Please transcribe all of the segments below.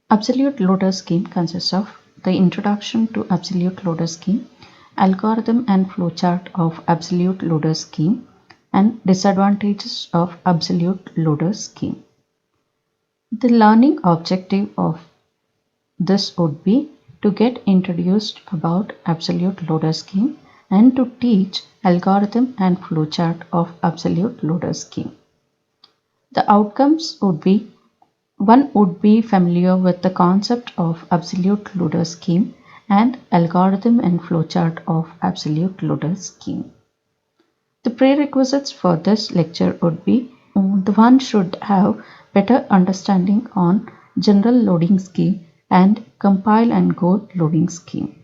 Absolute loader scheme consists of the introduction to absolute loader scheme, algorithm and flowchart of absolute loader scheme, and disadvantages of absolute loader scheme. The learning objective of this would be to get introduced about absolute loader scheme and to teach algorithm and flowchart of absolute loader scheme. The outcomes would be one would be familiar with the concept of absolute loader scheme and algorithm and flowchart of absolute loader scheme. The prerequisites for this lecture would be the one should have better understanding on general loading scheme and compile and go loading scheme.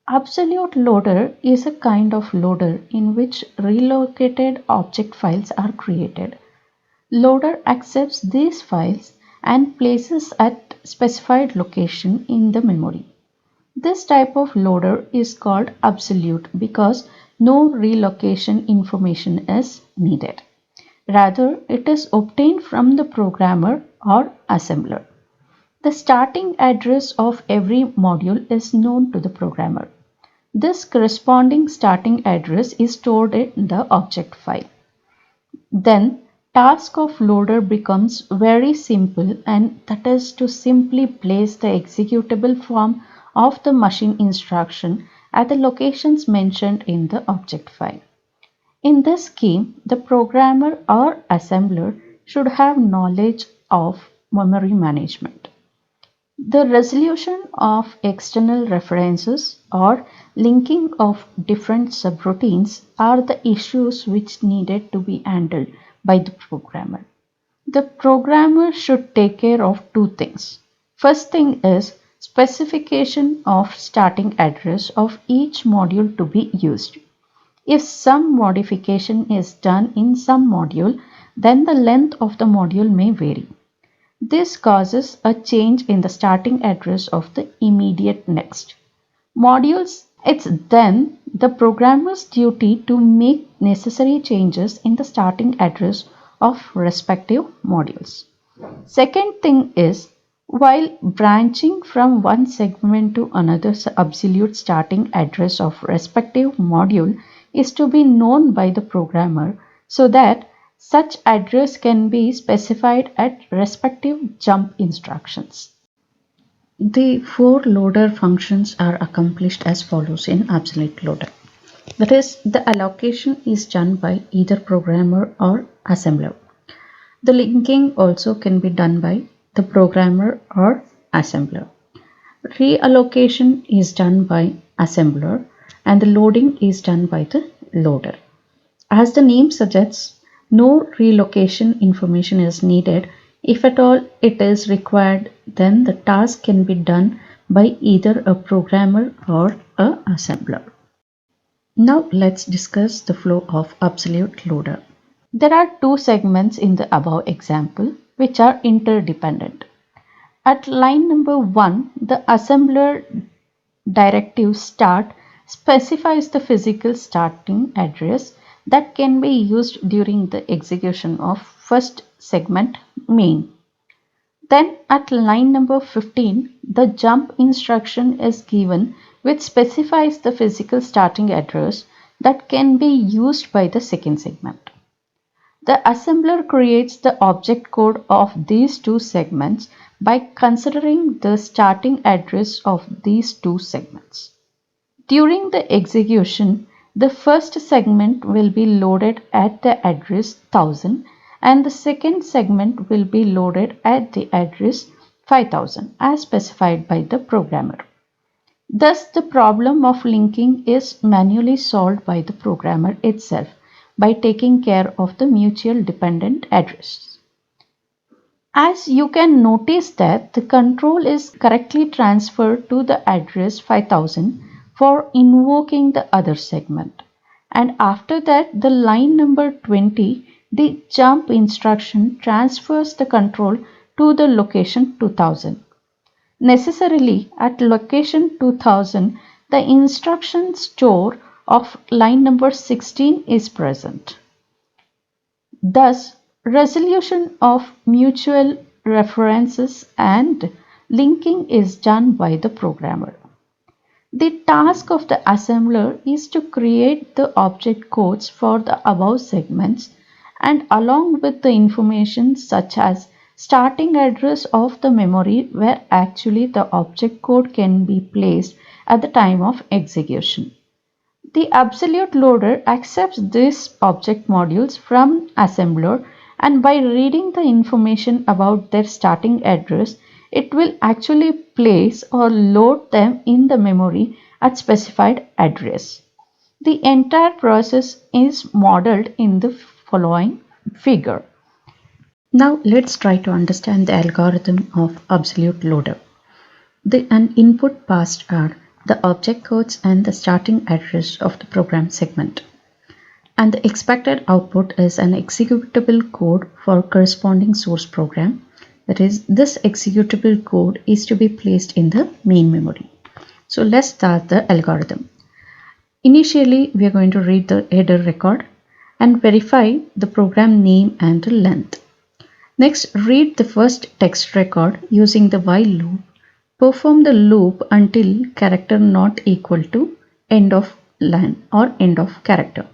Absolute loader is a kind of loader in which relocated object files are created. Loader accepts these files and places at specified location in the memory. This type of loader is called absolute because no relocation information is needed. Rather, it is obtained from the programmer or assembler. The starting address of every module is known to the programmer. This corresponding starting address is stored in the object file. Then task of loader becomes very simple, and that is to simply place the executable form of the machine instruction at the locations mentioned in the object file. In this scheme, the programmer or assembler should have knowledge of memory management. The resolution of external references or linking of different subroutines are the issues which needed to be handled by the programmer. The programmer should take care of two things. First thing is specification of starting address of each module to be used. If some modification is done in some module, then the length of the module may vary. This causes a change in the starting address of the immediate next modules. It's then the programmer's duty to make necessary changes in the starting address of respective modules. Second thing is, while branching from one segment to another, absolute starting address of respective module is to be known by the programmer so that such address can be specified at respective jump instructions. The four loader functions are accomplished as follows in absolute loader. That is, the allocation is done by either programmer or assembler. The linking also can be done by the programmer or assembler. Reallocation is done by assembler and the loading is done by the loader. As the name suggests, no relocation information is needed. If at all it is required, then the task can be done by either a programmer or a assembler. Now let's discuss the flow of absolute loader. There are two segments in the above example which are interdependent. At line number 1, the assembler directive start specifies the physical starting address that can be used during the execution of first segment main. Then at line number 15, the jump instruction is given which specifies the physical starting address that can be used by the second segment. The assembler creates the object code of these two segments by considering the starting address of these two segments. During the execution, the first segment will be loaded at the address 1000 and the second segment will be loaded at the address 5000 as specified by the programmer. Thus, the problem of linking is manually solved by the programmer itself by taking care of the mutual dependent addresses. As you can notice that the control is correctly transferred to the address 5000 for invoking the other segment. And after that, the line number 20, the jump instruction transfers the control to the location 2000. Necessarily, at location 2000, the instruction store of line number 16 is present. Thus, resolution of mutual references and Linking is done by the programmer. The task of the assembler is to create the object codes for the above segments and along with the information such as starting address of the memory where actually the object code can be placed at the time of execution. The absolute loader accepts these object modules from assembler, and by reading the information about their starting address, it will actually place or load them in the memory at specified address. The entire process is modeled in the following figure. Now let's try to understand the algorithm of absolute loader. An input passed are the object codes and the starting address of the program segment. And the expected output is an executable code for corresponding source program. That is, this executable code is to be placed in the main memory. So let's start the algorithm. Initially, we are going to read the header record and verify the program name and the length. Next, read the first text record using the while loop. Perform the loop until character not equal to end of line or end of character.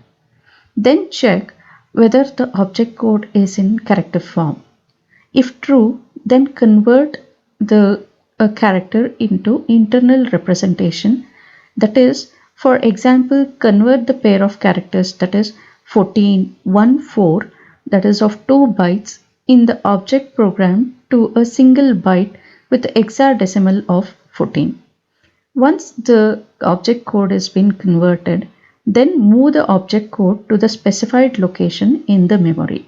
Then check whether the object code is in character form. If true, then convert the character into internal representation. That is, for example, convert the pair of characters, that is 14, 1, 4, that is of 2 bytes in the object program to a single byte with the hexadecimal of 14. Once the object code has been converted, then move the object code to the specified location in the memory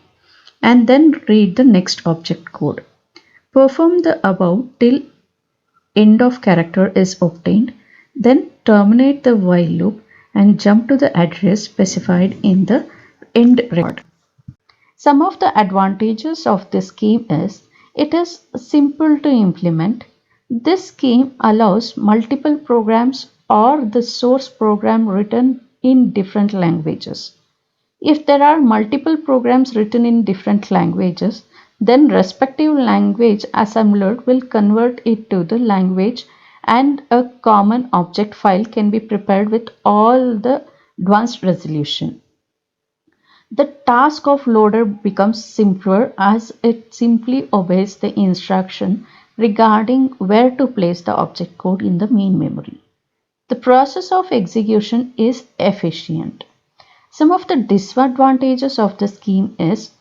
and then read the next object code. Perform the above till end of character is obtained, then terminate the while loop and jump to the address specified in the end record. Some of the advantages of this scheme is it is simple to implement. This scheme allows multiple programs or the source program written in different languages. If there are multiple programs written in different languages, then respective language assembler will convert it to the language and a common object file can be prepared with all the advanced resolution. The task of loader becomes simpler as it simply obeys the instruction regarding where to place the object code in the main memory. The process of execution is efficient. Some of the disadvantages of the scheme is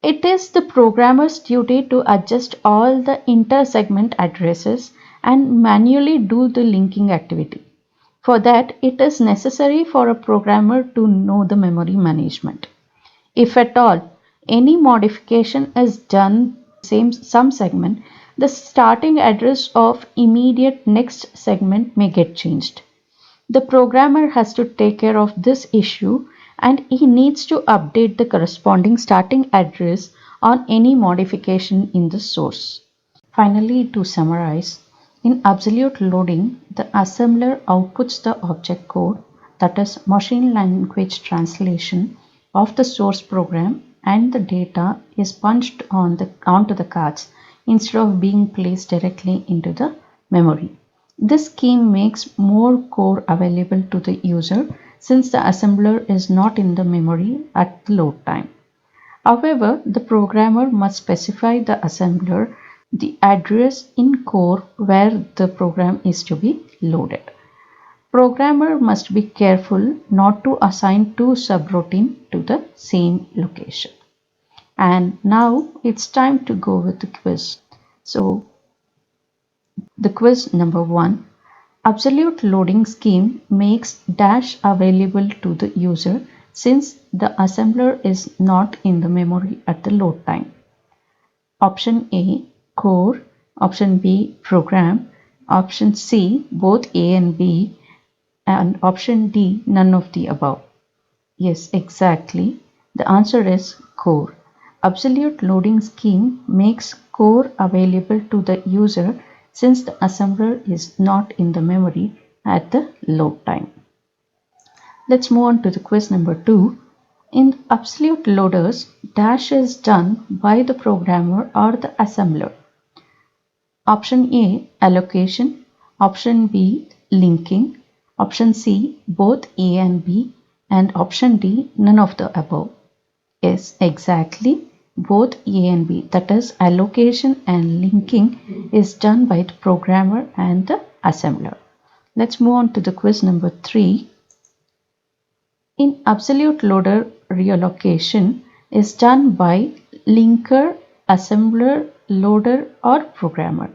it is the programmer's duty to adjust all the inter-segment addresses and manually do the linking activity. For that, it is necessary for a programmer to know the memory management. If at all any modification is done some segment, the starting address of immediate next segment may get changed. The programmer has to take care of this issue and he needs to update the corresponding starting address on any modification in the source. Finally, to summarize, in absolute loading, the assembler outputs the object code, that is machine language translation of the source program, and the data is punched onto the cards instead of being placed directly into the memory. This scheme makes more core available to the user since the assembler is not in the memory at the load time. However, the programmer must specify the assembler the address in core where the program is to be loaded. Programmer must be careful not to assign two subroutines to the same location. And now it's time to go with the quiz. So the quiz number 1. Absolute loading scheme makes dash available to the user since the assembler is not in the memory at the load time. Option A, core. Option B, program. Option C, both A and B. And option D, none of the above. Yes, exactly. The answer is core. Absolute loading scheme makes core available to the user since the assembler is not in the memory at the load time. Let's move on to the quiz number 2. In absolute loaders, dash is done by the programmer or the assembler. Option A, allocation. Option B, linking. Option C, both A and B. And option D, none of the above. Yes, exactly. Both A and B, that is allocation and linking, is done by the programmer and the assembler. Let's move on to the quiz number 3. In absolute loader, reallocation is done by linker, assembler, loader, or programmer.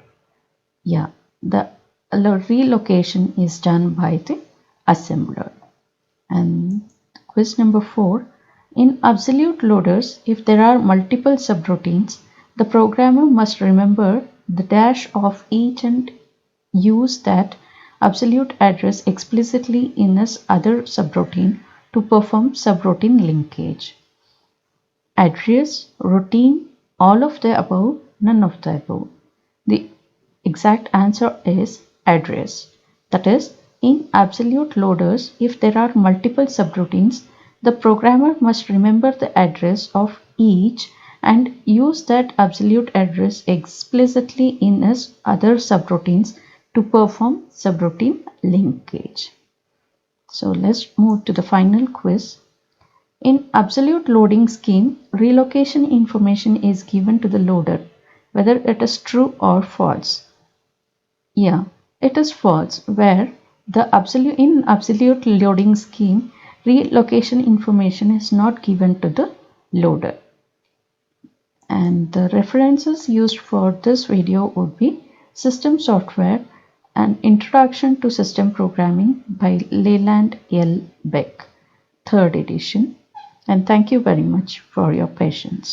Yeah, the relocation is done by the assembler. And quiz number 4. In absolute loaders, if there are multiple subroutines, the programmer must remember the dash of each and use that absolute address explicitly in his other subroutine to perform subroutine linkage. Address, routine, all of the above, none of the above. The exact answer is address. That is, in absolute loaders, if there are multiple subroutines, the programmer must remember the address of each and use that absolute address explicitly in his other subroutines to perform subroutine linkage. So let's move to the final quiz. In absolute loading scheme, relocation information is given to the loader, whether it is true or false. Yeah, it is false, where in absolute loading scheme, relocation information is not given to the loader. And the references used for this video would be System Software and Introduction to System Programming by Leland L. Beck, 3rd edition. And thank you very much for your patience.